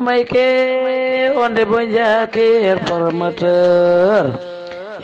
Maike onde bonjake promoteur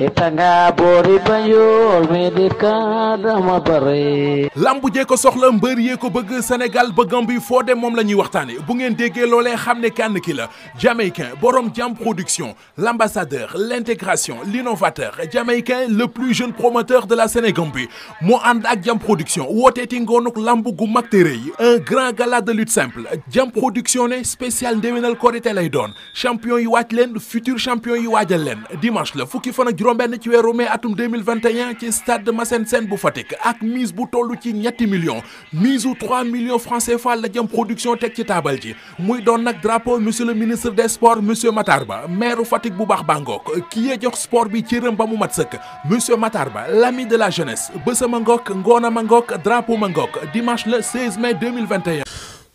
itanga bori banjul medika dama bare lambu jee ko soxla mbër yee ko bëgg Sénégal bëggam bi foo dem moom la ñuy waxtaane bu ngeen déggee loolee xam ne kenn ki la Jamaïcain borom Jam Production l'ambassadeur l'intégration l'innovateur Jamaïcain le plus jeune promoteur de la Sénégambie moo ànd ak Jam Production wooteeti ngoonuk lambu gu mag te rëy un grand gala de lutte simple Jam Production ne spécial ndéwénal korité lay doon champion yi waaj leen futur champion yi waajal leen dimanche la fukki fan ak juróom-benn ci weeru mai atum 2021 ci stade Massène Sène bu Fatick ak mise bu toll ci ñetti millions mise u 3 millions francs CFA la Jam Production teg ci taabal ji muy doon nag drapeau monsieur le ministre des sports monsieur Matar Ba maire Fatick bu baax bangook ki yee jox sport bi ci rëm ba mu mat sëkk monsieur Matar Ba l'ami de la jeunesse bësa ma ngook ngoona ma ngook drapeau ma ngook dimanche le 16 mai 2021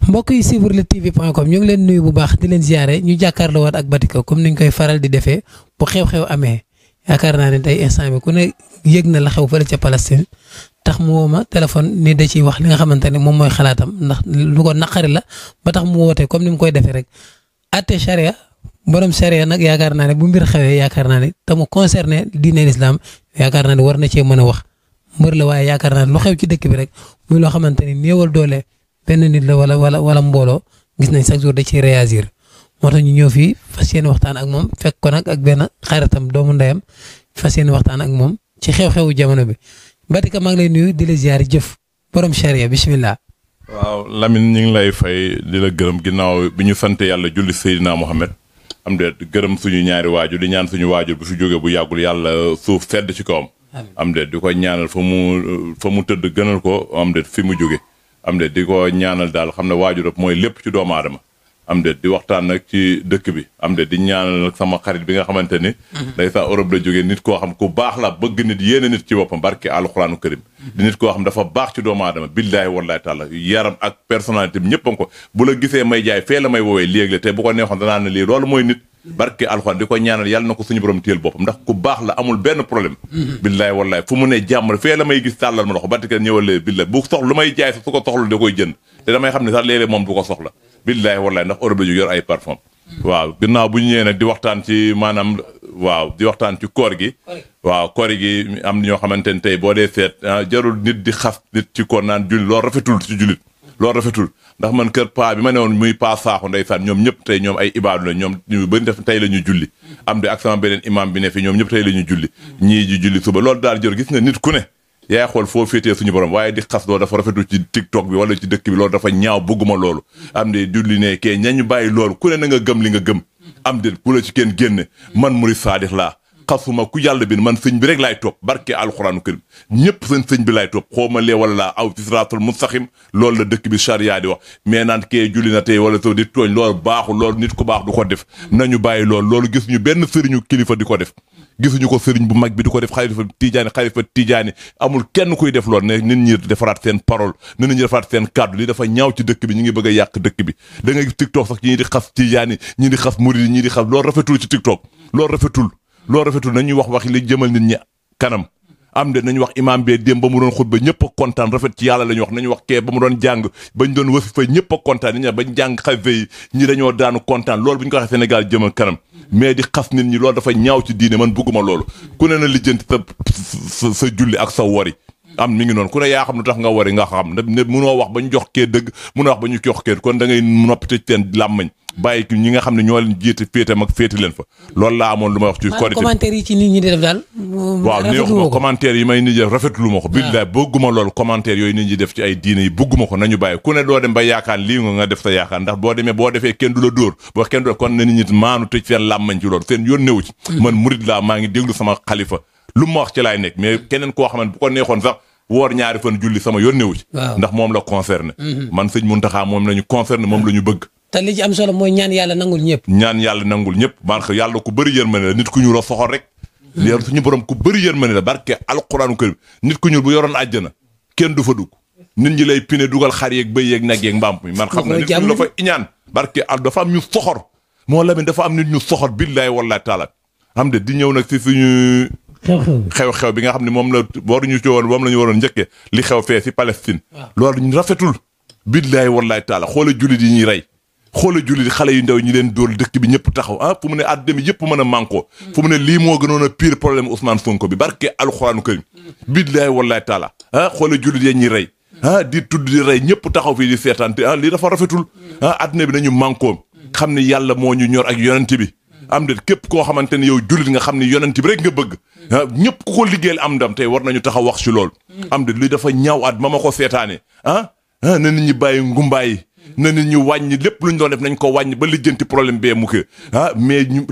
mbokk yi suivre luttetv.com ñu ngi leen nuyu bu baax di leen ziare ñu jàkkaarloo waat ak Batika comme niñ koy faral di defee bu xew-xew amee yaakaar naa ne tey instant bi ku ne yëg na la xew fële ca Palestine tax mu woo ma téléphone ni da ciy wax li nga xamante ne moom mooy xalaatam ndax lu ko naqari la ba tax mu woote comme ni mu koy defee rek atte charia borom charia nag yaakaar naa ne bu mbir xewee yaakaar naa ne te mu concerné diine l'islam yaakaar naa ne war na cee mën a wax mbër la waaye yaakaar naa ne lu xew ci dëkk bi rek muy loo xamante ni néewal doole benn nit la wala mbooloo gis nañ chaque jour da ciy réagir moo tax ñu ñëw fii fas yéene waxtaan ak moom fekk ko nag ak benn xaritam doomu ndeyam fas yéene waxtaan ak moom ci xew-xewu jamono bi Batika maa ngi lay nuyu di la ziar jëf borom charia bismillah. waaw Lamine ñu ngi lay fay di la gërëm ginnaaw bi ñu sant yàlla julli Seydina Mohamed am de gërëm suñu ñaari waajur di ñaan suñu waajur bu fi jógee bu yàggul yàlla suuf sedd ci kawam. am de di ko ñaanal fa mu tëdd gënal ko am de fi mu jóge am de di ko ñaanal daal xam ne waajur mooy lépp ci doomu aadama. am de di waxtaan nag ci dëkk bi am de di ñaanal nag sama xarit bi nga xamante ni day sa Europe la jógee nit koo xam ku baax la bëgg nit yéene nit ci boppam barke alxuraanu karim di nit koo xam dafa baax ci doomu aadama billaahi wallaahi taala yaram ak personnalité bi ñëpp a ko bu la gisee may jaay fee la may woowee léegi la te bu ko neexoon danaa ne lii loolu mooy nit barke alxuraan di ko ñaanal yàlla na ko suñu borom téel boppam ndax ku baax la amul benn problème billaahi wallaahi fu mu ne jàmm fee la may gis tàllal ma loxo barke ñëwalee billaahi bu soxla lu may jaay sax su ko soxla da koy jënd te damay xam ne sax léeg-léeg moom du ko soxla billaahi wallaahi ndax Europe la jóg yor ay parfum waaw ginnaaw bu ñu ñëwee nag di waxtaan ci maanaam waaw di waxtaan ci koor gi waaw koor gi am ñoo xamante ne tey boo dee seet jarul nit di xas nit ci koor naan julli loolu rafetul ci jullit loolu rafetul ndax man kër paa bi ma ne woon muy paa saaxu ndeysaan ñoom ñëpp tey ñoom ay ibaadu la ñoom ñu bëri def tey la ñu julli am de ak sama beneen imam bi ne fi ñoom ñëpp tey la ñu julli ñii ji julli suba loolu daal jër gis nga nit ku ne yaay xool foo féetee suñu borom waaye di xas loolu dafa rafetul ci TikTok bi wala ci dëkk bi loolu dafa ñaaw bëgguma loolu am de julli ne kee ñañu bàyyi loolu ku ne na nga gëm li nga gëm am de bu la ci kenn génne man murid saadix laa xasuma ku yàlla bi man sëñ bi rek laay topp barke alxuraanu karim ñëpp sëñ bi laay topp xooma lee wala laa aw ci siraatul mustaqim loolu la dëkk bi charia di wax mais naan kee julli na tey wala so di tooñ loolu baaxul loolu nit ku baax du ko def nañu bàyyi loolu gisuñu benn sëriñu kilifa di ko def gisuñu ko sëriñ bu mag bi di ko def xalifa tijaani amul kenn kuy def loolu ne nit ñi defaraat seen parole nit ñi defaraat seen kàddu li dafa ñaaw ci dëkk bi ñu ngi bëgg a yàq dëkk bi da ngay gis TikTok sax ñii di xas tijaani ñii di xas murid ñii di xas loolu rafetul ci TikTok loolu rafetul nañuy wax li jëmal nit ñi kanam am de nañu wax imam bee démb ba mu doon xutba ñëpp a kontaan rafet ci yàlla la ñu wax nañu wax kee ba mu doon jàng bañ doon wasifa ñëpp a kontaan nit ñi bañ jàng xafe yi ñi dañoo daanu kontaan loolu bu ñu ko waxee Sénégal jëmal kanam mais di xas nit ñi loolu dafa ñaaw ci diine man bugguma loolu ku ne na lijjanti sa julli ak sa wori am mi ngi noonu ku ne yaa xam lu tax nga wari nga xam ne mënoo wax ba ñu jox kee dëgg mënoo wax ba ñu jox kee kon da ngay noppi tëj seen làmmañ bàyyi ñi nga xam ne ñoo leen jiite féete mag féete leen fa loolu laa amoon lu may wax ci korité commentaire yi ci nit ñi di def daal waaw ni wax ma commentaire yi may nit ñi def rafetlu ma ko billaay bëgguma loolu commentaire yooyu nit ñi def ci ay diine yi bëgguma ko nañu bàyyi ku ne doo dem ba yaakaar lii nga def sa yaakaar ndax boo defee kenn du la dóor boo kenn du kon na nit ñi maanu tëj seen làmmañ ci loolu seen yoon newu ci man murid laa maa ngi déglu sama xalifa lu ma wax ci laay nekk mais keneen koo xamante bu ko neexoon sax woor ñaari fan julli sama yoon newu ci ndax moom la concerné man sëñ Muntaxa moom la ñu concerné moom la ñu bëgg te li ci am solo mooy ñaan yàlla nangul ñëpp man yàlla ku bëri yërmande la nit ku ñuul la soxor rek yar suñu borom ku bëri yërmande la barke alquraanu karim nit ku ñuul bu yoroon àjjana kenn du fa dugg nit ñi lay pine dugal xar yeeg bëy yeeg nag yeeg mbaam mi man xam na nit ñu la fa iñaan barke al dafa am ñu soxor moo la dafa am nit ñu soxor billaahi wallaahi taala am de di ñëw nag si suñu xew-xew bi nga xam ne moom la waruñu ci woon moom la ñu waroon njëkkee li xew fee si Palestine loolu ñu rafetul billaahi wallaahi taala xoola jullit yi ñuy rey xoola jullit xale yu ndaw ñi leen dóor dëkk bi ñëpp taxaw fu mu ne àddina bi yëpp mën a mànkoo fu mu ne lii moo gënoon a pire problème Ousmane Sonko bi barke alxuraanu karim billaahi wallaahi taala xoola jullit yee ñuy rey di tudd di rey ñëpp taxaw fii di seetaan te lii dafa rafetul àddina bi nañu mànkoo xam ne yàlla moo ñu ñor ak yonent bi am de képp koo xamante ne yow jullit nga xam ne yonent bi rek nga bëgg ñëpp ku ko liggéeyal am ndam tey war nañu taxaw wax ci loolu am de lii dafa ñaaw at ma ko seetaane na nit ñi bàyyi ngumbaay na nit ñi wàññi lépp lu ñu doon def nañ ko wàññi ba lijjanti problème bee mu kii mais ñu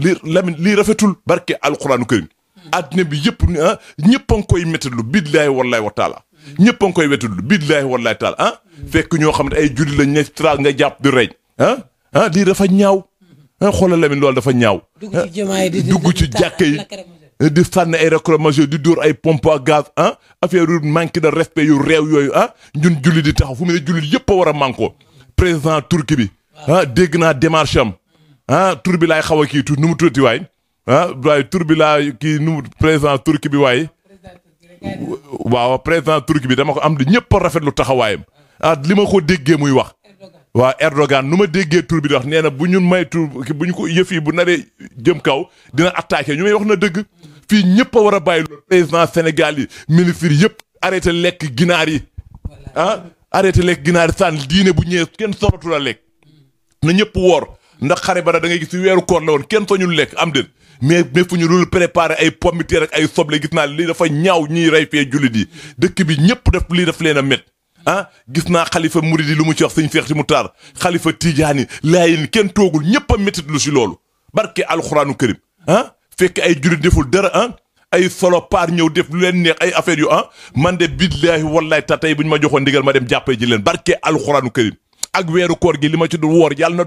lii rafetul barke alxuraanu karim àddina bi yëpp ñëpp a ngi koy méttitlu billaahi wallaahi wa taala ñëpp a ngi koy méttitlu billaahi wallaahi taala fekk ñoo xam ne ay jullit lañ ne tra nga jàpp di rey lii dafa ñaaw xoolal Lamine loolu dafa ñaaw dugg ci jàkka yi di sànni ay réclamation di dóor ay pompe à gaz affaire yu manque de respect yu réew yooyu ñun jullit di taxaw fu mu ne jullit yëpp a war a manko président turki bi dégg naa démarche am tur bi laay xaw a kii tuuti nu mu tuuti waay waaye tur bi laa kii nu mu président turki bi waaye waaw président turki bi dama ko am di ñëpp a rafetlu taxawaayam li ma ko déggee muy wax waaw Erdogan nu ma déggee tur bi di wax nee na bu ñu maytu bu ñu ko yëf yi bu naree jëm kaw dina attaqué ñu may wax na dëgg fii ñëpp a war a bàyyi loolu président Sénégal yi ministre yëpp arrêté lekk ginaar yi arrêté lekk ginaar yi sànn diine bu ñëwee kenn soratu la lekk na ñëpp woor ndax xare ba da ngay gis ci weeru koor la woon kenn soñul lekk am den mais fu ñu loolu préparé ay pomme de terre ak ay soble gis naa lii dafa ñaaw ñiy rey fee jullit yi dëkk bi ñëpp def lii daf leen a met gis naa xalifa muridi lu mu ci wax sëñ Seex mu taar xalifa tijaani laayin kenn toogul ñëpp a méttit lu si loolu barke alxuraanu karim fekk ay jullit deful dara ay solo paar ñëw def lu leen neex ay affaire yu man de billaahi wallaahi ta tey bu ñu ma joxoon ndigal ma dem jàppee ji leen barke alxuraanu karim ak weeru koor gi li ma ci doon woor yàlla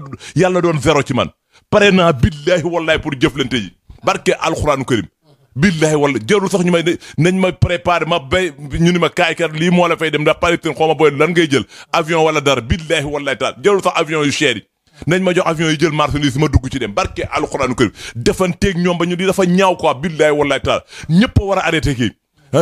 na doon zéro ci man pare naa billaahi wallaahi pour jëflante yi barke alxuraanu karim billaahi wala jarul sax ñu may nañ ma préparé ma bay ñu ni ma kaay kat lii moo la fay dem ndax Palestine xaw ma booy lan ngay jël avion wala dara billaahi wallaahi taala jarul sax avion yu cher yi nañ ma jox avion yu jël marchandise ma dugg ci dem barke alxuraanu karim defanteeg ñoom ba ñu di dafa ñaaw quoi billaahi wallaahi taala ñëpp a war a arrêté kii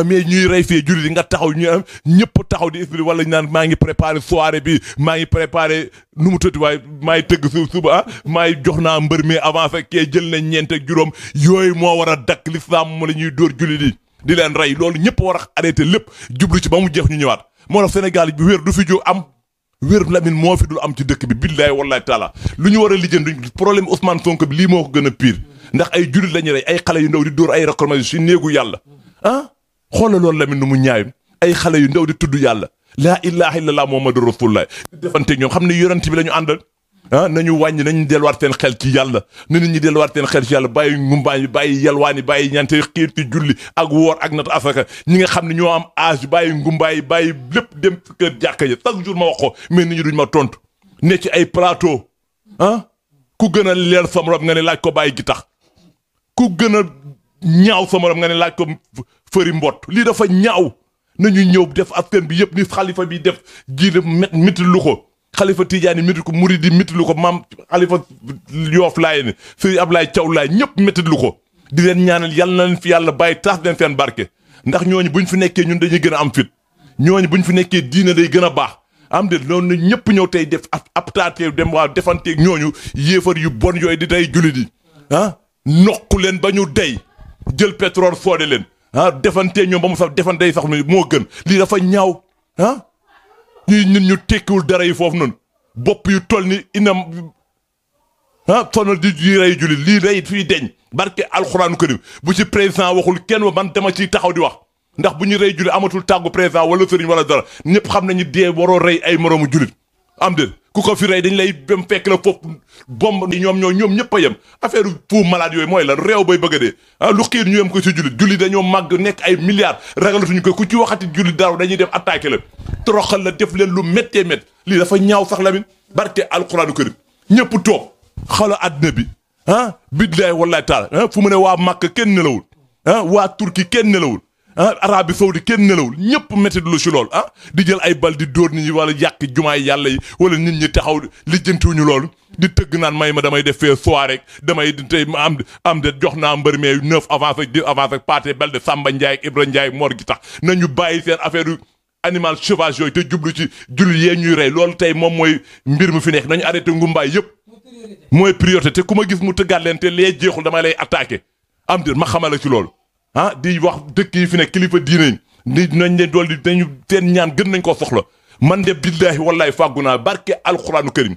mais ñuy rey fii jullit yi nga taxaw ñu ñëpp taxaw di expliqué wala ñu naan maa ngi préparé soirée bi maa ngi préparé nu mu tëdd waaye maa ngi tëgg suba maa ngi jox naa mbër mi avancé kee jël nañ ñeent ak juróom yooyu moo war a dakk lislaam mo la ñuy dóor jullit yi di leen rey loolu ñëpp war a arrêté lépp jublu ci ba mu jeex ñu ñëwaat moo tax Sénégal bi wér du fi jóg am wér Lamine moo fi dul am ci dëkk bi billaahi wallaahi taala lu ñu war a lijjanti problème Ousmane Sonko bi lii moo ko gën a pire ndax ay jullit la ñuy rey ay xale yu ndaw di dóor ay réclamation si néegu yàlla xoolal loolu Lamine nu mu ñaay ay xale yu ndaw di tudd yàlla laa ilaha illallah muhammadu rasulullah defante ñoom xam ne yonent bi la ñu àndal nañu wàññi nañu delluwaat seen xel ci yàlla na nit ñi delluwaat seen xel ci yàlla bàyyi ngumbaañ bi bàyyi yalwaani bàyyi ñante xiir ci julli ak woor ak nat asaka ñi nga xam ne ñoo am âge bàyyi ngumbaay bàyyi lépp dem kër jàkka ja chaque jour ma wax ko mais nit ñi duñ ma tontu ne ci ay plateau ku gën a leer sa morom nga ne laaj ko bàyyi gi tax ku gën a ñaaw sa morom nga ne laaj ko fëri mbott lii dafa ñaaw nañu ñëw def askan bi yëpp ni xalifa bi def jiile miti lu ko xalifa tijaani miti ko muridi miti lu ko maam xalifa yoof laay ne sëriñ Ablaye Thiaw laay ñëpp miti lu ko di leen ñaanal yàlla na leen fi yàlla bàyyi taas leen seen barke ndax ñooñu buñ fi nekkee ñun dañuy gën a am fit ñooñu buñ fi nekkee diina day gën a baax am de loolu na ñëpp ñëw tey def ab taatee dem waa defanteeg ñooñu yéefar yu bon yooyu di tey jullit yi nokku leen ba ñu dey jël pétrole soode leen defantee ñoom ba mu sax defantee sax moo gën lii dafa ñaaw ñuy nit ñu tekkiwul dara yi foofu noonu bopp yu toll ni inam sonal di rey jullit lii day fii deñ barke alxuraanu karim bu ci président waxul kenn man dama ciy taxaw di wax ndax bu ñu rey jullit amatul tàggu président wala sëriñ wala dara ñëpp xam nañu dee waroo rey ay moroomu jullit am de ku ko fi rey dañ lay dem fekk la foofu bomb ñoom ñëpp a yem affaire fou malade yooyu mooy la réew bay bëgg a dee lu xiir ñu yem ko ci jullit dañoo màgg nekk ay milliards ragalatuñu ko ku ci waxati jullit dara dañuy dem attaqué la toroxal la def leen lu méttee mét lii dafa ñaaw sax Lamine barke alxuraanu karim ñëpp toog xala àddina bi billaahi wallaahi taala fu mu ne waa Màkk kenn nelawul waa Turki kenn nelawul Arabie Saoudi kenn nelawul ñëpp métti lu si loolu di jël ay bal di dóor nit ñi wala yàq jumaay yàlla yi wala nit ñi taxaw lijjantiwuñu loolu di tëgg naan may ma damay def fee soirée rek damay tey am de jox naa mbër mais 9 avance ak 10 avance ak Pathé Baldé Samba Ndiaye ak Ibra Ndiaye ak Mor gi tax nañu bàyyi seen affaire animal sauvage yooyu te jublu ci jullit yee ñuy rey loolu tey moom mooy mbir mi fi nekk nañu arrêté ngumbaay yëpp mooy priorité te ku ma gis mu tëggaat leen te lee jeexul dama lay attaqué am dir ma xamala ci loolu ah di wax dëkk yi fi ne kilifa diine di nañ leen dool di dañu seen ñaan gën nañ koo soxla man de billaahi wallaahi fàggu naa barke alxuraanu karim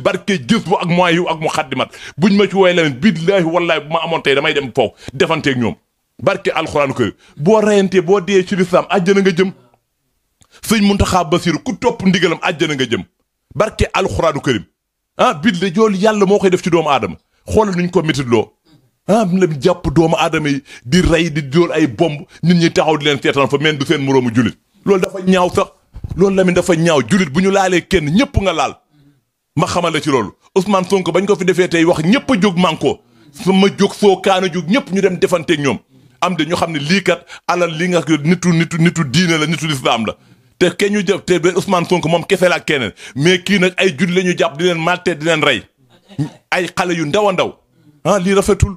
barke gis bu ak moy yu ak mu xaddimat buñ ma ci woy leen billaahi wallaahi bu ma amoon tey damay dem foofu defanteeg ñoom barke alxuraanu karim boo reyantee boo dee ci lislaam àjjana nga jëm sëñ Muntaxa Basiru ku topp ndigalam àjjana nga jëm barke alxuraanu karim ah bille joolu yàlla moo koy def ci doomu aadama xoolal nuñ ko métitloo ah la jàpp doomu aadama yi di rey di jóol ay bomb nit ñi taxaw di leen seetaan fa men du seen moroomu julit loolu dafa ñaaw sax loolu la mi dafa ñaaw julit bu ñu laalee kenn ñëpp nga laal ma xamal la ci loolu Ousmane Sonko bañ ko fi defee tey wax ñëpp a jóg manko sama jóg soo kaana jóg ñëpp ñu dem defanteeg ñoom am de ñu xam ne lii kat alal li nga nitu diine la nitu lislaam la te kenn ñu jëf te Ousmane Sonko moom kese la ak keneen mais kii nag ay julit la ñu jàpp di leen matte di leen rey ay xale yu ndaw a ndaw ah lii rafetul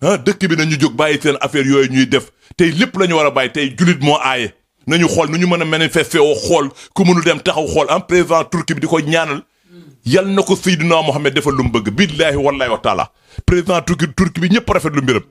ah dëkk bi nañu jóg bàyyi seen affaire yooyu ñuy def tey lépp la ñu war a bàyyi tey julit moo aaye nañu xool nu ñu mën a manifester oo xool ku mënul dem taxaw xool am président Turquie bi di ko ñaanal yal na ko Seydina Mohamed defal lu mu bëgg billaahi wallaahi wa taala président Turquie bi ñëpp rafet lu mbiram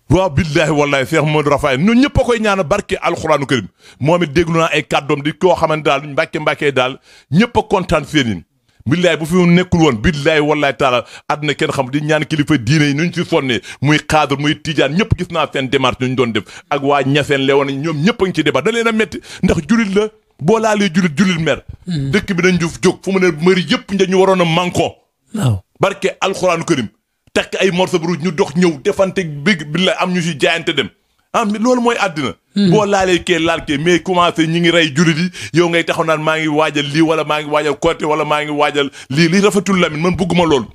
waaw billaahi wallaahi Cheikh Modou Rafaay ñun ñëpp a koy ñaanal barke alxuraanu karim moom it déglu naa ay kàddoom di koo xamante daal mbàkke daal ñëpp a kontaan seen yi billaay bu fi nekkul woon billaay wallaay taala àdduna kenn xam di ñaan kilifa diine yi nuñ ci sonnee muy xaadir muy tijaan ñëpp gis naa seen démarche ñu doon def ak waa ñaseen lewoon ñoom ñëpp a ngi ci débat da leen a métti ndax julit la boo laalee julit mer dëkk bi dañ juf jóg fu mu ne mëri yëpp ñu waroon a manko waaw barke alxuraanu karim takk ay morceau bu ñu dox ñëw defante billaay am ñu si jaayante dem ah loolu mooy àddina boo laalee kee laal kee mais commencé ñi ngi rey julit yi yow ngay taxaw naan maa ngi waajal lii wala maa ngi waajal Korité wala maa ngi waajal lii rafetul Lamine man bëgguma loolu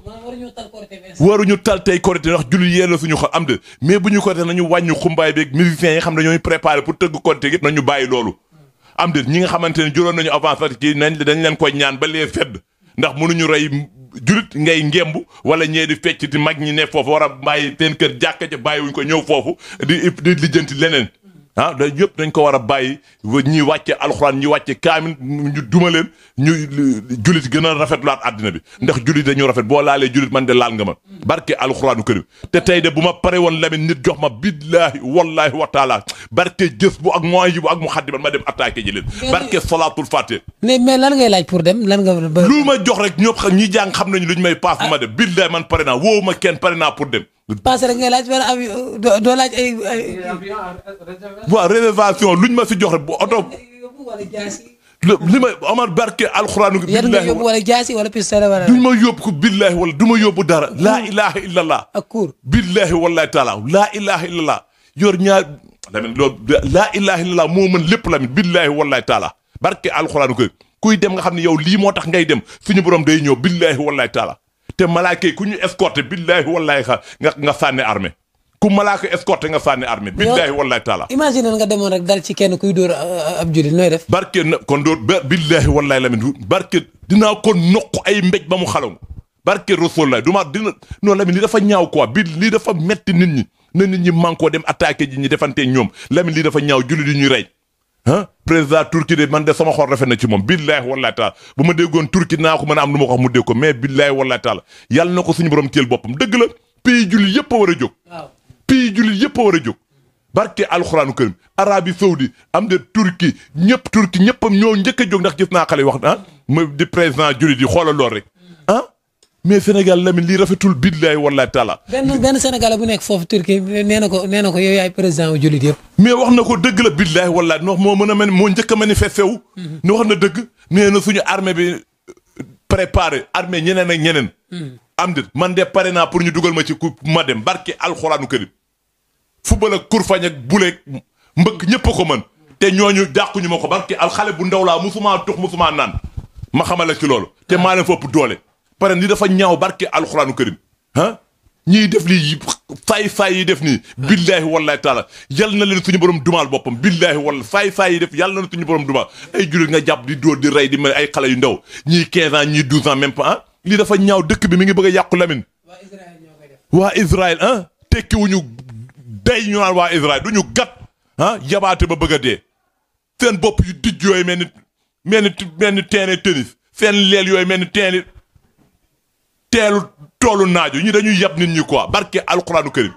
waruñu tal tey Korité ndax julit yee la suñu xol am de mais bu ñu Korité nañu wàññu xumbaay beeg musiciens yi xam ne ñooy préparé pour tëgg Korité yëpp nañu bàyyi loolu am de ñi nga xamante ne juróon nañu avance at kii dañ leen koy ñaan ba lee fedd ndax mënuñu rey julit ngay ngemb wala ñee di fecc di mag ñi ne foofu war a bàyyi seen kër jàkka ca bàyyiwuñ ko ñëw foofu di lijjanti leneen ah da yëpp dañ ko war a bàyyi ñi wàcce alxuraan ñi wàcce kaamin ñu duma leen ñu julit gën a rafetlaat àddina bi ndax julit dañu rafet boo laalee julit man de laal nga ma barke alxuraanu karim te tey de bu ma pare woon Lamine nit jox ma billaahi wallaahi wa taala barke jës bu ak moy yi bu ak mu xaddiman ma dem attaqué ji leen barke salaatul fatiha mais lan ngay laaj pour dem lan nga lu ma jox rek ñëpp ñi jàng xam nañu lu ñu may paas bu ma dem billaahi man pare naa woowu ma kenn pare naa pour dem paase rek ngay laaj wala doo laaj ay waaw réservation luñ ma si jox rek bu oto li ma Omar barke alxuraanu billaahi yóbbu wala jaasi wala pistolet wala duñ ma yóbbu ko billaahi wala du ma yóbbu dara laa ilaha illallah ak kuur billaahi wallahi taala laa ilaha illallah yor ñaar Lamine loolu laa ilaha illallah moo mën lépp Lamine billaahi wallahi taala barke alxuraanu ko kuy dem nga xam ne yow lii moo tax ngay dem suñu borom day ñëw billaahi wallahi taala te malaaka yi ku ñu escorté billaahi wallahi nga sànni armée ku malaaka escorté nga sànni armée billaahi wallahi taala imagine nga demoon rek dal ci kenn kuy dóor ab julit nooy def barke na kon dóor billaahi wallahi Lamine barke dinaa ko noq ay mbéj ba mu xalangu barke rasulullah dina non Lamine lii dafa ñaaw quoi bi lii dafa metti nit ñi na nit ñi manko dem attaqué ji ñi defante ñoom Lamine lii dafa ñaaw julit yi ñuy rey ah président Turquie de man de sama xol rafet na ci moom billaahi wallahi taala bu ma déggoon Turquie naa ko mën a am lu ma ko wax mu dégg ko mais billaahi wallahi taala yàlla na ko suñu borom téel boppam dëgg la pays jullit yëpp a war a jóg pays jullit yëpp a war a jóg barke alxuraanu karim Arabie Saoudi am de Turquie ñëppam ñoo njëkk a jóg ndax gis naa xale yi wax ah ma di président jullit yi xoolal lool rek ah mais Sénégal Lamine lii rafetul billaahi wallahi taala benn Sénégalais bu nekk foofu Turquie nee na ko yow yaay président wu jullit yëpp mais wax na ko dëgg la billaahi wallahi no moo mën a moo njëkk a manifesté wu ne wax na dëgg nee na suñu armée bi préparé armée ñeneen ak ñeneen am dit man de pare naa pour ñu dugal ma ci ku ma dem barke alxuraanu karim football ak kurfañ ak buleeg mbëkk ñëpp a ko mën te ñooñu dàquñu ma ko barke xale bu ndaw laa musumaa tux musumaa naan ma xamala ci loolu te maa leen fopp doole pare li dafa ñaaw barke alxuraanu karim ah ñiy def lii faay yi def nii billaahi wallahi taala yal na leen suñu borom dumaal boppam billaahi wallahi faay yi def yal na leen suñu borom dumaal ay jullit nga jàpp di dóor di rey di mel ay xale yu ndaw ñii 15 ans ñii 12 ans même pas ah lii dafa ñaaw dëkk bi mi ngi bëgg a yàqu Lamine waa Israël ah tekkiwuñu day ñu naan waa Israël du ñu gat ah yabaate ba bëgg a dee seen bopp yu dijj yooyu mel ni terrain tennis seen leel yooyu mel ni terrain teelu toolu naajo ñi dañuy yab nit ñi quoi barke alxuraanu karim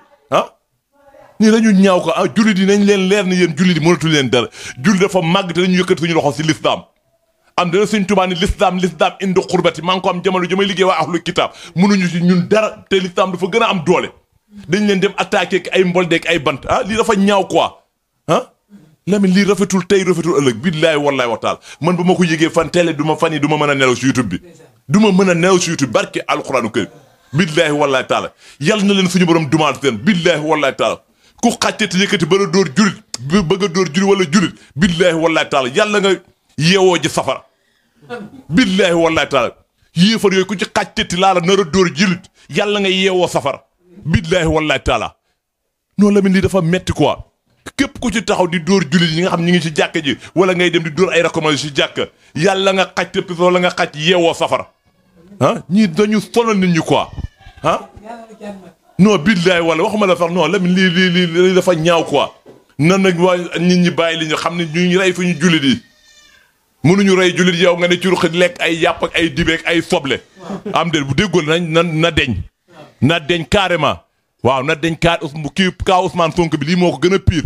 ñi dañu ñaaw ko jullit yi nañ leen leer ni yéen jullit yi mënatul leen dara jullit dafa màgg te dañu yëkkati suñu loxo si lislaam am dana Sëñ Tuubaa ni lislaam indi xurbati maa ngi ko am jamono ji may liggéey waa ahlu kitaab mënuñu si ñun dara te lislaam dafa gën a am doole dañ leen dem attaqué ak ay mboldeek ay bant lii dafa ñaaw quoi Lamine lii rafetul tey rafetul ëllëg billaahi wallaahi wa taala man ba ma ko yëgee fan télé du ma fan yi du ma mën a nelaw si YouTube bi du ma mën a nelaw si YouTube barke alxuraanu karim billaahi wallaahi taala yal na leen suñu borom dumaal seen billaahi wallaahi taala ku xàccee te yëkkati ba la dóor julit bëgg a dóor julit wala julit billaahi wallaahi taala yàlla nga yeewoo ji safara billaahi wallaahi taala yéefar yooyu ku ci xàcceti laa la nar a dóor julit yàlla nga yeewoo safara billaahi wallaahi taala noonu Lamine lii dafa metti quoi képp ku ci taxaw di dóor jullit yi nga xam ñi ngi ci jàkka ji wala ngay dem di dóor ay recommandé ci jàkka yàlla nga xaj te wala nga xaj yeewoo safara ñii dañu sonal nit ñi quoi non billaay wala waxuma la sax non Lamine lii dafa ñaaw quoi nan nag waa nit ñi bàyyi li ñu xam ne ñu rey fu ñu jullit yi mënuñu rey jullit yow nga ne ci ruq lekk ay yàpp ak ay dibeek ay soble am de bu déggool na deñ carrément waaw na dañ kaa Ousmane Sonko bi lii moo ko gën a pire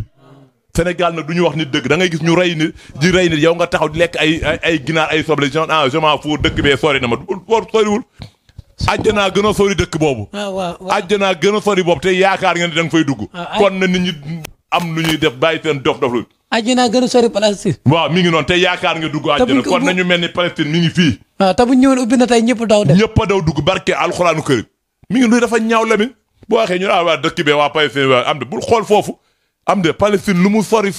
Sénégal nag du ñu wax nit dëgg da ngay gis ñu rey nit di rey nit yow nga taxaw di lekk ay ginaar ay soble je m'en fous dëkk bee sori na ma soriwul àjjanaa gën a sori dëkk boobu àjjanaa gën a sori boobu te yaakaar nga ne da nga fay dugg kon na nit ñi am lu ñuy def bàyyi seen dof lu àjjanaa gën a sori Palestine waaw mi ngi noonu te yaakaar nga dugg àjjana kon nañu mel ni Palestine mi ngi fii te bu ñëwoon ubbi na tey ñëpp daw dem ñëpp a daw dugg barke alxuraanu karim mi ngi luy dafa ñaaw Lamine boo waxee ñu waa dëkk bee waa Palestine waa am de bul xool foofu am de Palestine lu mu sori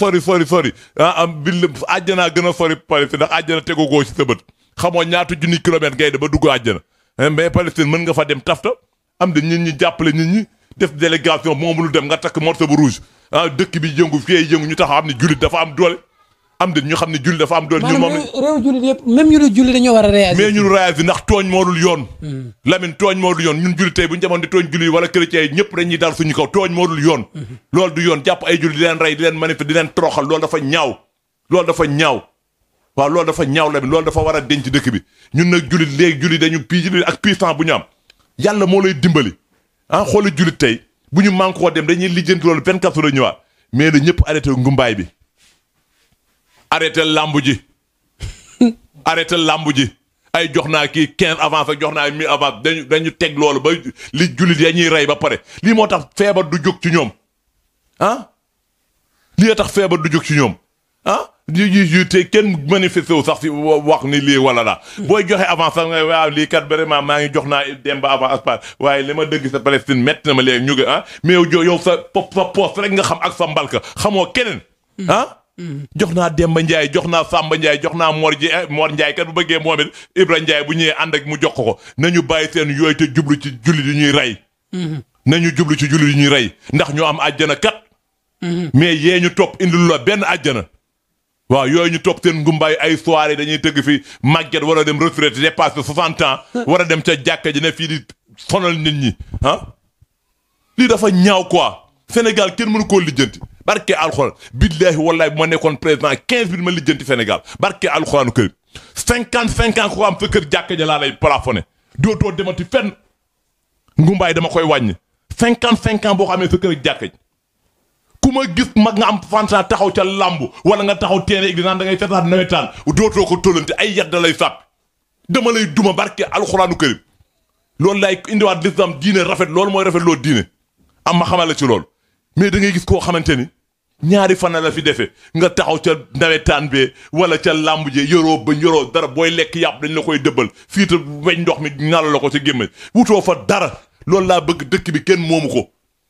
am bi àjjanaa gën a sori Palestine ndax àjjana tegu goo ci sa bët xamoo ñaata junni kilomètre ngay de ba dugg àjjana mais Palestine mën nga fa dem tafta am de nit ñi jàppale nit ñi def délégation moo mënul dem nga takk morceau bu rouge dëkk bi yëngu fii yëngu ñu taxaw am ne jullit dafa am doole am de ñu xam ne jullit dafa am doole ñun moom réew jullit yëpp même ñu dul jullit dañoo war a réagir mais ñun réagir ndax tooñ moo dul yoon Lamine tooñ moo dul yoon ñun jullit tey bu ñu demoon di tooñ jullit wala chrétien yi ñëpp dañuy dal suñu kaw tooñ moo dul yoon loolu du yoon jàpp ay jullit di leen rey di leen manifester di leen toroxal loolu dafa ñaaw waaw loolu dafa ñaaw Lamine loolu dafa war a denc dëkk bi ñun nag jullit léegi jullit dañu jullit ak puissance bu ñu am yàlla moo lay dimbali xooli jullit tey bu ñu manque koo dem dañuy lijjanti loolu 24 heures ñëwaat mais na ñëpp arrêté ngumbaay bi arrêté lambu ji ay jox naa kii 15 avance ak jox naa 1000 avance dañu teg loolu ba li jullit ya ñuy rey ba pare lii moo tax feebar du jóg ci ñoom lii tax feebar du jóg ci ñoom yu te kenn manifesté wu sax si wax ni lii wala la booy joxe avance sax nga waaw lii kat vraiment maa ngi jox naa Demba avant aspar waaye li ma dëgg sa Palestine métti na ma léegi ñu ngi mais yow sa poste rek nga xam ak sa mbalka xamoo keneen jox naa Demba Ndiaye jox naa Samba Ndiaye jox naa Mor Ndiaye kat bu bëggee moom it Ibra Ndiaye bu ñëwee ànd ak mu jox ko nañu bàyyi seen yooyu te jublu ci jullit yi ñuy rey nañu jublu ci jullit yi ñuy rey ndax ñoo am àjjana kat mais yee ñu topp indil la benn àjjana waaw yooyu ñu topp seen ngumbaay ay soirée dañuy tëgg fi màgget war a dem retraite dépassé 60 ans war a dem ca jàkka ji ne fii di sonal nit ñi lii dafa ñaaw quoi Sénégal kenn mënu koo lijjanti barke alxuraan billaahi wallaahi bu ma nekkoon président 15 minutes ma lijjanti Sénégal barke alxuraanu kër 55 ans ko am sa kër jàkka ja laa lay plafonné dootoo demati fenn ngumbaay dama koy wàññi 55 ans boo ko amee sa kër jàkka ji ku ma gis mag nga am fansa taxaw ca làmb wala nga taxaw teene ig naan da ngay seetaan nawetaan dootoo ko tollante ay yat da lay sàpp dama lay duma barke alxuraanu karim loolu laay indiwaat lislam diine rafet loolu mooy rafet loolu diine am ma xamal la ci loolu mais da ngay gis koo xamante ni ñaari fan la fi defee nga taxaw ca nawetaan bee wala ca làmb jee yoroo ba yoroo dara booy lekk yàpp dañ la koy dëbbal fii te weñ ndox mi nala la ko ci gémmañ wutoo fa dara loolu laa bëgg dëkk bi kenn moomu ko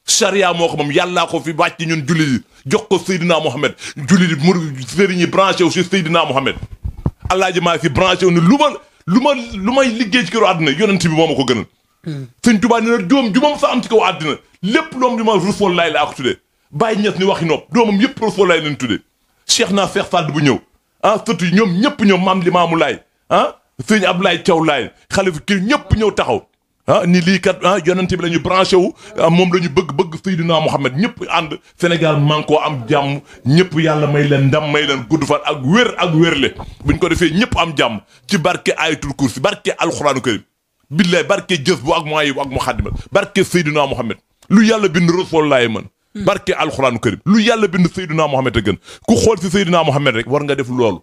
charia moo ko moom yàllaa ko fi wàcc ñun jullit yi jox ko Seydina Mohamed jullit yi mu sëriñ yi branché wu si Seydina Mohamed alaaji maa si branché wu ne lu may liggéey ci këru àddina yonent bi moo ma ko gënal Sëñ Tuubaa nee na doom ju moom sa am ci kaw àddina lépp loom bi ma Rasuul laay laa ko tuddee bàyyi ñes ni waxi nopp doomam yëpp Rasuul laay leen tuddee Cheikh naa Cheikh Saad bu ñëw surtout ñoom ñëpp ñëw maam Limaamu Laay sëñ Ablaye Thiaw Laay xalifa kii ñëpp ñëw taxaw ni lii kat yonent bi la ñu branché wu moom la ñu bëgg Seydina Mohamed ñëpp ànd Sénégal man koo am jàmm ñëpp yàlla may leen ndam may leen gudd fan ak wérle buñ ko defee ñëpp am jàmm ci barke ayatul kursi barke alxuraanu karim billaay barke jës bu ak mooy ak mu xaddimat barke Seydina Mohamed lu yàlla bind Rasulullaay mën barke alxuraanu karim lu yàlla bind Seydina Mohamed a gën ku xool si Seydina Mohamed rek war nga def loolu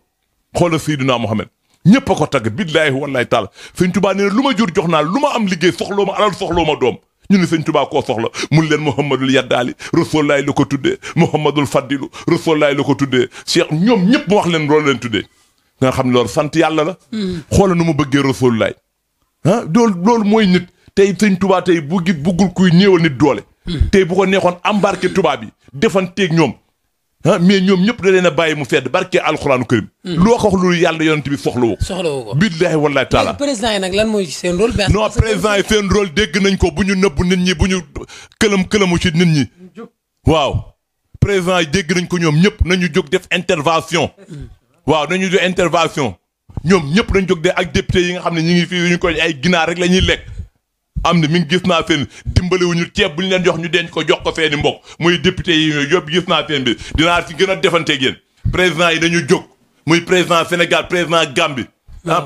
xoolal Seydina Mohamed ñëpp a ko tagg billaahi wallaahi taala sëñ Tuubaa nee na lu ma jur jox naa lu ma am liggéey soxloo ma alal soxloo ma doom ñu ne sëñ Tuubaa koo soxla mun leen Muhammadul Yaddaali Rasulullaay la ko tuddee Muhammadul Fadilu Rasulullaay la ko tuddee Cheikh ñoom ñëpp mu wax leen loolu leen tuddee nga xam ne loolu sant yàlla la xoola nu mu bëggee Rasulullaay ah loolu mooy nit tey sëñ Tuubaa tey buggul kuy néewal nit doole tey bu ko neexoon embarqué tubaab yi defanteeg ñoom ah mais ñoom ñëpp da leen a bàyyi mu fedd barke alxuraanu karim loo ko wax lu yàlla yonent bi soxlawu ko billaahi wallaahi taala président yi nag lan mooy seen rôle non président yi seen rôle dégg nañ ko bu ñu nëbb nit ñi bu ñu këlamu ci nit ñi waaw président yi dégg nañ ko ñoom ñëpp nañu jóg def intervention waaw nañu def intervention ñoom ñëpp nañ jóg de ak député yi nga xam ne ñi ngi fii ñu ko ay ginaar rek la ñuy lekk am na mi ngi gis naa seen dimbaliwuñu ceeb bu ñu leen jox ñu denc ko jox ko seeni mbokk muy député yi yëpp gis naa seen bi dinaa si gën a defanteeg yéen président yi dañu jóg muy président Sénégal président Gambie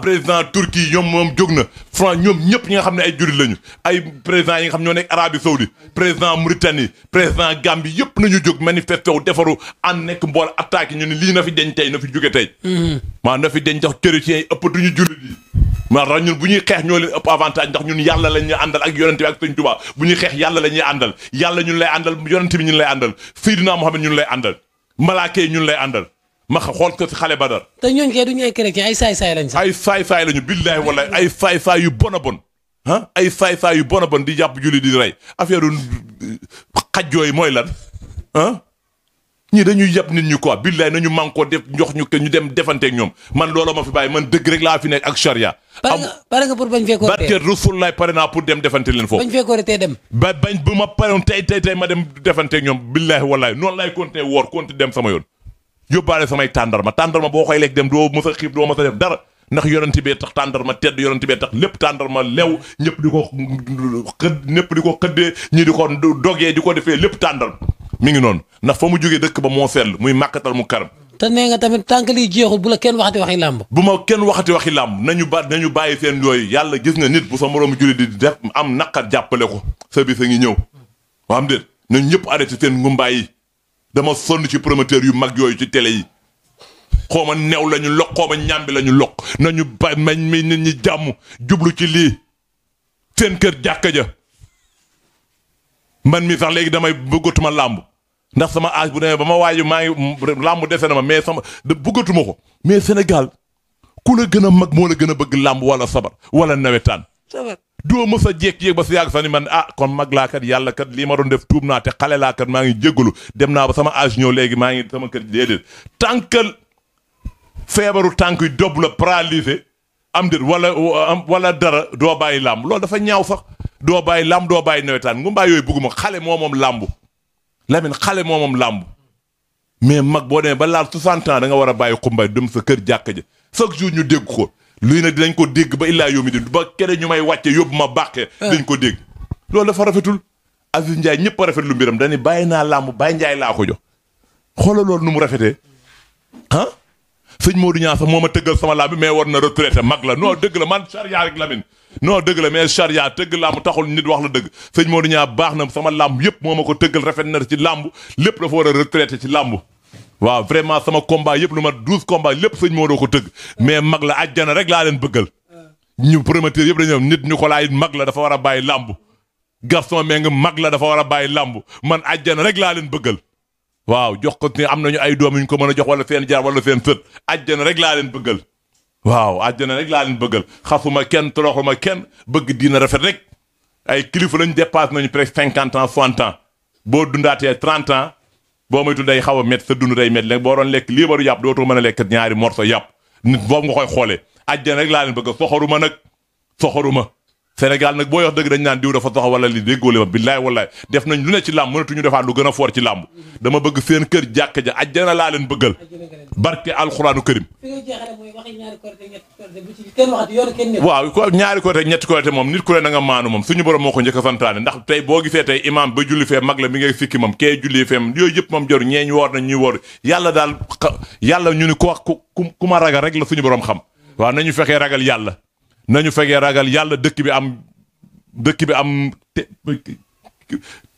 président Turquie ñoom moom jóg na France ñoom ñëpp ñi nga xam ne ay jurit lañu ay président yi nga xam ñoo nekk Arabie Saoudite président Mauritanie président Gambie yëpp nañu jóg manifesté wu defaru ànd nekk mbool attaque ñu ne lii na fi deñ tey na fi jóge tey maa na fi deñ jox chrétiens yi ëppatuñu jurit yi maanaam ñun bu ñuy xeex ñoo leen ëpp avantage ndax ñun yàlla la ñuy àndal ak yonente bi ak sëñ Tuubaa bu ñuy xeex yàlla la ñuy àndal yàlla ñun lay àndal yonente bi ñun lay àndal Seydina Mohamed ñun lay àndal malaaka yi ñun lay àndal ma xool ko si xale Badar te ñooñu kay duñu ay chrétien ay saay-saay lañ sax ay saay-saay lañu billaahi wallaahi ay saay-saay yu bon a bon ah ay saay-saay yu bon a bon di jàpp julli di rey affaire xaj yooyu mooy lan ah ñii dañuy yàpp nit ñi quoi billaay nañu man koo def jox ñu ñu dem defanteeg ñoom man looloo ma fi bàyyi man dëgg rek laa fi nekk ak charia pare nga pour bañ fee kooree barke Rasulullaay pare naa pour dem defante leen foofu bañ fee kooree tey dem bañ bu ma parewoon tey ma dem defanteeg ñoom billahi wallahi noonu laay continuer woor continuer dem sama yoon yóbbaale samay tàndarma boo koy lekk dem doo mës a xiif doo mës a def dara ndax yonenti bee tax tàndarma tedd yonenti bee tax lépp tàndarma lew ñëpp di ko xëddee ñii di ko dogee di ko defee lépp tàndarma mi ngi noonu ndax fa mu jógee dëkk ba moo sell muy màkkatal mu karam te nee nga tamit tànk lii jeexul bu la kenn waxati waxi làmb bu ma kenn waxati waxi làmb nañu bàyyi seen yooyu yàlla gis nga nit bu sa moroomu julli di def am naqar jàppale ko sa bis a ngi ñëw waam déet nañu ñëpp arrêté seen ngumbaay yi dama sonn ci promoteur yu mag yooyu ci télé yi xooma new lañu lokk xooma ñàmbi lañu lokk nañu ba mañ mi nit ñi jàmm jublu ci lii seen kër jàkka ja man mi sax léegi damay bëggatuma làmb ndax sama âge bu demee ba ma waaju maa ngi làmb dese na ma mais sama bëggatuma ko mais Sénégal ku la gën a mag moo la gën a bëgg làmb wala sabar wala nawetaan doo mës a jékki-jékki ba si yàgg sax ni man kon mag laa kat yàlla kat lii ma doon def tuub naa te xale laa kat maa ngi jéggalu dem naa ba sama âge ñëw léegi maa ngi sama kër déedéet tànkal feebaru tànk yi dobb la paralysé am déet wala dara doo bàyyi làmb loolu dafa ñaaw sax doo bàyyi làmb doo bàyyi nawetaan ngumbaay yooyu bëgguma xale moom làmb Lamine xale moom làmb mais mag boo demee ba laal 60 ans da nga war a bàyyi xumbaay dem sa kër jàkka ja chaque jour ñu dégg ko luy nag dinañ ko dégg ba illaa yomi di ba kere ñu may wàcce yóbbu ma bàqee dañ ko dégg loolu dafa rafetul Aziz Ndiaye ñëpp a rafetlu mbiram dañuy bàyyi naa làmb Baye Ndiaye laa ko jox xoolal loolu nu mu rafetee ah sëñ Modou Niang sax moo ma tëggal sama làmb mais war na retraité mag la non dëgg la man charia rek Lamine non dëgg la mais charia tëgg làmb taxul nit wax la dëgg sëñ Modou Niang baax na sama làmb yëpp moo ma ko tëggal rafet na ci làmb lépp dafa war a retraité ci làmb waaw vraiment sama combat yëpp lu ma 12 combat lépp sëñ Modou ko tëgg mais mag la àjjana rek laa leen bëggal ñu promoteur yëpp dañu nit ñu ko laay mag la dafa war a bàyyi làmb Gaston Mbengue mag la dafa war a bàyyi làmb man àjjana rek laa leen bëggal waaw jox ko ni am nañu ay doom yu ñu ko mën a jox wala seen jaar wala seen sët àjjana rek laa leen bëggal waaw àjjana rek laa leen bëggal xasuma kenn toroxuma kenn bëgg diina rafet rek ay kilifa lañ dépasse nañu presque 50 ans 60 ans boo dundaatee 30 ans boo moytu day xaw a métti sa dund day métti léegi boo doon lekk liibaru yàpp dootoo mën a lekk ñaari morso yàpp nit boobu nga koy xoolee àjjana rek laa leen bëgg soxoruma nag soxoruma Sénégal nag boo wax dëgg dañ naan diw dafa soxor wala li déggóole ma billaay wallaay def nañ lu ne ci làmb mënatuñu defaat lu gën a foor ci làmb dama bëgg seen kër jàkk ja àjjana laa leen bëggal barke alxuraanu karim waaw ko ñaari côté ñetti côté moom nit ku ne na nga maanu moom suñu borom moo ko njëkk a santaane ndax tey boo gisee tey imam ba julli fee mag la mi ngay sikki moom kee julli fee yooyu yëpp moom jaru ñeeñ woor nañ ñuy woor yàlla daal yàlla ñu ni ku ma ragal rek la suñu borom xam waaw nañu fexee ragal yàlla nañu fegee ragal yàlla dëkk bi am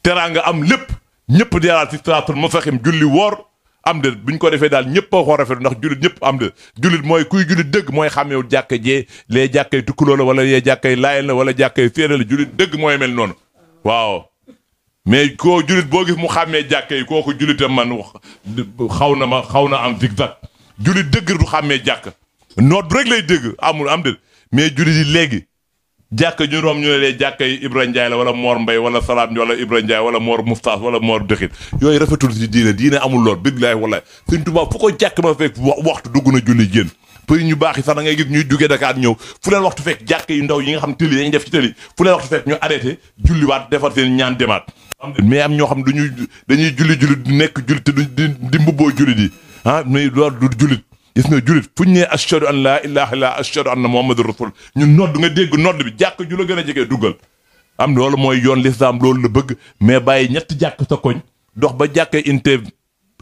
teraanga am lépp ñëpp di yàlla ci siraatal mustaqiim julli woor am de buñ ko defee daal ñëpp a ko rafetlu ndax jullit ñëpp am de jullit mooy kuy jullit dëgg mooy xàmmeewu jàkka jee lee jàkkay tukkuloo la wala lee jàkkay laayeen la wala jàkkay séeréer la jullit dëgg mooy mel noonu waaw mais koo jullit boo gis mu xàmmee jàkka yi kooku jullitam man xaw na am zigzag jullit dëgg du xàmmee jàkk noot rek lay dégg amul am de mais jullit yi léegi jàkka ñu room ñu ne lee jàkka yi Ibra Ndiaye la wala Mor Mbaye wala Salaam wala Ibra Ndiaye wala Mor Moustapha wala Mor Dëxit yooyu rafetul ci diine amul lool billaahi wallaahi Sëñ Tuubaa fu ko jàkk ma fekk waxtu dugg na julli génn përi ñu baax yi sax da ngay gis ñuy jugee Dakar ñëw fu leen waxtu fekk jàkka yu ndaw yi nga xam tëli dañuy def ci tëli fu leen waxtu fekk ñu arrêté julliwaat defar seen ñaan demaat mais am ñoo xam dañuy julli di nekk jullit te di mbubboo jullit yi mais loolu du jullit gis nga jullit fu ñu nee ashhadu an laa ilaaha illallaah ashhadu anna muhammadur rasul ñun nodd nga dégg nodd bi jàkk ju la gën a jege duggal am loolu mooy yoon lislaam loolu la bëgg mais bàyyi ñetti jàkk sa koñ dox ba jàkkee inte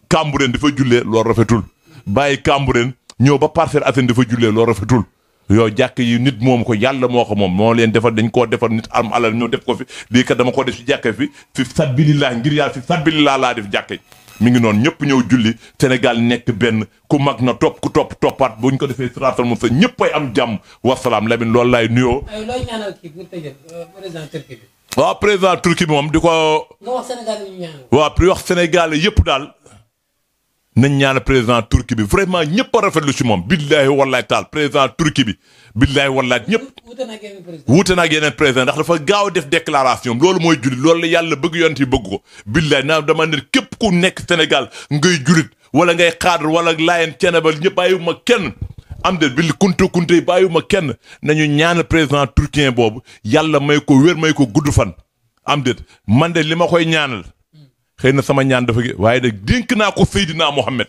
Cambérène dafa jullee loolu rafetul bàyyi Cambérène ñëw ba Parcelles Assainies dafa jullee loolu rafetul yow jàkk yi nit moom ko yàlla moo ko moom moo leen defar dañ koo defar nit am alal ñoo def ko fi lii kat dama ko def ci jàkk fi sabilillah ngir yàlla fi sabilillah laa def jàkk yi mi ngi noonu ñëpp ñëw julli Sénégal nekk benn ku mag na topp ku toppaat buñ ko defee siraatal mustaqiim ñëpp ay am jàmm wasalaam Lamine loolu laay nuyoo. looy ñaanal kii pour tëjee président Turquie bi. waaw président Turquie bi moom di ko. nga wax Sénégal yi ñu ñaanal. waaw pour wax Sénégal yëpp daal nañ ñaan président Turquie bi vraiment ñëpp a rafetlu ci moom billaahi wallaahi taal président Turquie bi billaahi wallaahi ñëpp. wuute na ak yeneen président ndax dafa gaaw def déclaration loolu mooy jullit loolu la yàlla bëgg yonent yi bëgg ko billaahi naa dama ne képp ku nekk Sénégal ngay jullit wala ngay xaadar wala laayeen cenebal ñëpp bàyyiwuma kenn am de bil kunte yi bàyyiwuma kenn nañu ñaan président turquien boobu yàlla may ko wér may ko gudd fan am de man de li ma koy ñaanal xëy na sama ñaan dafa waaye nag dénk naa ko Seydina Mohamed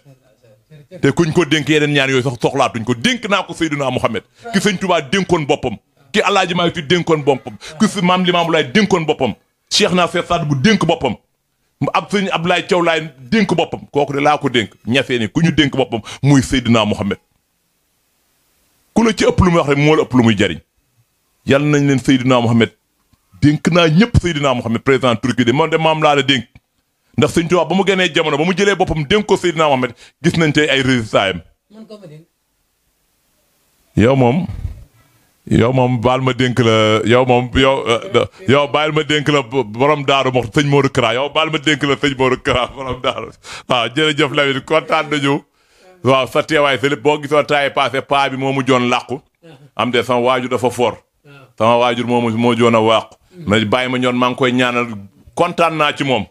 te kuñ ko dénk yeneen ñaan yooyu sax soxlaatuñ ko dénk naa ko Seydina Mohamed ki Sëñ Tuubaa dénkoon boppam ki Alaaji Maalik Si dénkoon boppam ki si Maam Limaamu Laay dénkoon boppam Cheikh naa Seex Saad bu dénk boppam sëñ Abdoulaye Thiaw Laay dénk boppam kooku de laa ko dénk ñafee ni ku ñu dénk boppam muy Seydina Mohamed ku la ci ëpp lu muy wax rek moo la ëpp lu muy jariñ yàlla nañ leen Seydina Mohamed dénk naa ñëpp Seydina Mohamed président Turquie de moom de maam laa la dénk ndax Sëñ Tuubaa ba mu génnee jamono ba mu jëlee boppam dénk ko Seydina Mohamed gis nañ tey ay résultats yam yow moom baal ma dénk la yow baal ma dénk la borom daaru mox sëñ Modou Kara yow baal ma dénk la sëñ Modou Kara borom daaru waaw jërëjëf Lamine kontaan nañu waaw sa teewaay sa lépp boo gisoon taay passé paa bi moo mu joon làqu am de sama waajur dafa fort sama waajur moo joon a wàqu ma bàyyi ma ñoon maa ngi koy ñaanal kontaan naa ci moom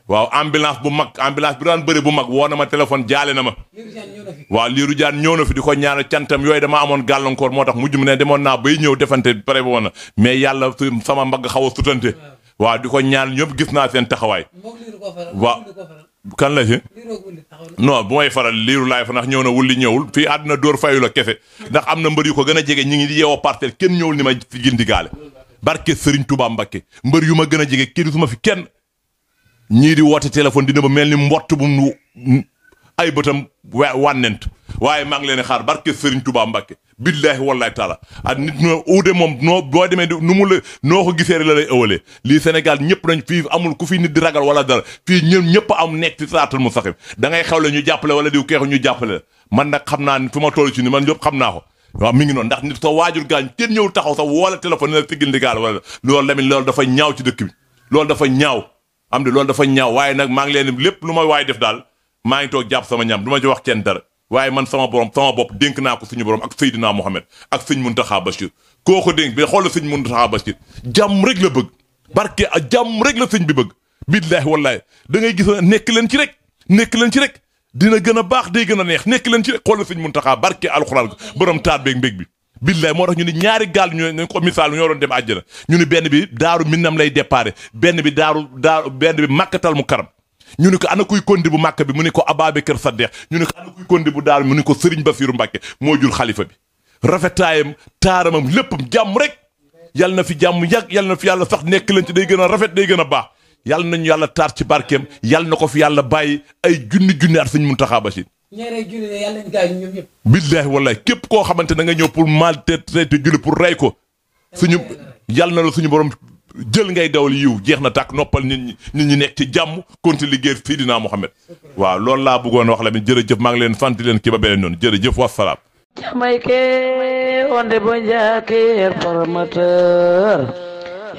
waaw ambulance bi daan bëri bu mag woo na ma téléphone jaale na ma waaw liiru jaan ñëw na fi di ko ñaanal cantam yooyu dama amoon gàllankoor moo tax mujj mu ne demoon naa bay ñëw defante pare woon na mais yàlla sama mbagg xaw a sutante waaw di ko ñaan ñëpp gis naa seen taxawaay waaw kan la ci non bu may faral liiru laay fa ndax ñëw na wulli ñëwul fii àdduna dóor fayu la kese ndax am na mbër yu ko gën a jege ñi ngi di yeewoo Parcelles kenn ñëwul ni ma fi gindigaale barke Serigne Touba Mbacké mbër yu ma gën a jege kenn suma fi kenn ñii di woote téléphone dina ba mel ni mbott bu mu ay bëtam wànnent waaye maa ngi leen xaar barke Serigne Touba Mbacké billaahi wallaahi taala ak nit ñoo uude moom boo demee nu mu la noo ko gisee la lay ëwalee lii Sénégal ñëpp nañ fii amul ku fi nit di ragal wala dara fii ñëpp am nekk ci siraatal mustaqiim da ngay xewle ñu jàppale wala diw keexu ñu jàppale la man nag xam naa fi ma toll ci ni man ñëpp xam naa ko waaw mi ngi noonu ndax nit sa waajur gaañ kenn ñëw taxaw sax wala téléphone la sigil ndigaal wala loolu tamit loolu dafa ñaaw ci dëkk bi loolu dafa ñaaw am de loolu dafa ñaaw waaye nag maa ngi leen lépp lu ma waay def daal maa ngi toog jàpp sama ñam du ma ci wax kenn dara waaye man sama bopp dénk naa ko suñu borom ak Seydina Mohamed ak sëñ Muntaxa Bachir koo ko dénk bi xool la sëñ Muntaxa Bachir jàmm rek la bëgg barke ak jàmm rek la sëñ bi bëgg billaahi wallaahi da ngay gis nekk leen ci rek dina gën a baax day gën a neex nekk leen ci rek xool la sëñ Muntaxa barke alxuraan borom taat beeg mbég bi billaay moo tax ñu ni ñaari gaal ñu ko misaal ñoo doon dem àjjana ñu ni benn bi daaru minnam lay déparé benn bi benn bi màkkatal mu karam ñu ni ko ana kuy kondi bu màkk bi mu ni ko Ababacar Saddeex ñu ni ko ana kuy kondi bu daaru mu ni ko Serigne Bassirou Mbacké moo jur xalifa bi rafetaayam taaramam léppam jàmm rek yal na fi jàmm yàgg yal na fi yàlla sax nekk leen ci day gën a rafet day gën a baax yal nañu yàlla taar ci barkeem yal na ko fi yàlla bàyyi ay junni at Sëñ Muntaxa Bachir ñeere julli ne yàlla nañ gaañu ñoom ñëpp. billaahi wallaahi képp koo xamante da nga ñëw pour maltraiter julli pour rey ko suñu yàlla na la suñu borom jël ngay dawal yiw jeex na tàkk noppal nit ñi nekk ci jàmm continue liggéey Seydina Mohamed. waaw loolu laa bëggoon wax la mi jërëjëf maa ngi leen sant leen kii ba beneen noonu jërëjëf wasalaam. Jamaïque onde bonjake promoteur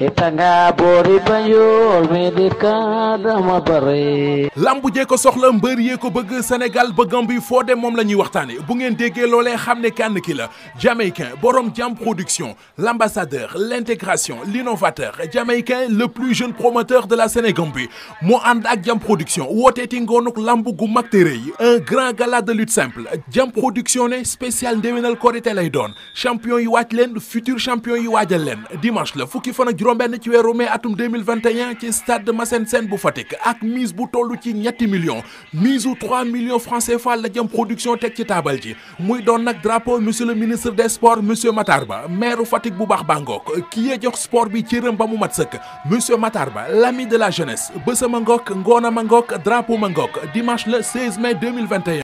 itanga boori Banjul médical dama bare. lambu jee ko soxla mbër yee ko bëgg Sénégal bëggam bi foo dem moom la ñuy waxtaane bu ngeen déggee loolee xam ne kenn ki la Jamaïcain borom Jam Production l'ambassadeur l'intégration l'innovateur Jamaïcain le plus jeune promoteur de la Sénégambie moo ànd ak Jam Production wooteeti ngoonuk lamb gu mag te rëy un grand gala de lutte simple Jam Production ne spécial ndéwénal korité lay doon champion yi waaj leen futur champion yi waajal leen dimanche la fukki fan ak juróom-benn ci weeru mai atum 2021 ci stade Massène Sène bu Fatick ak mise bu toll ci ñetti millions mise u 3 millions francs CFA la Jam Production teg ci taabal ji muy doon nag drapeau monsieur le ministre des sports monsieur Matar Ba maire Fatick bu baax bangook ki yee jox sport bi cëram ba mu mat sëkk monsieur Matar Ba l'ami de la jeunesse bësa ma ngook ngoona ma ngook drapeau ma ngook dimanche le 16 mai 2021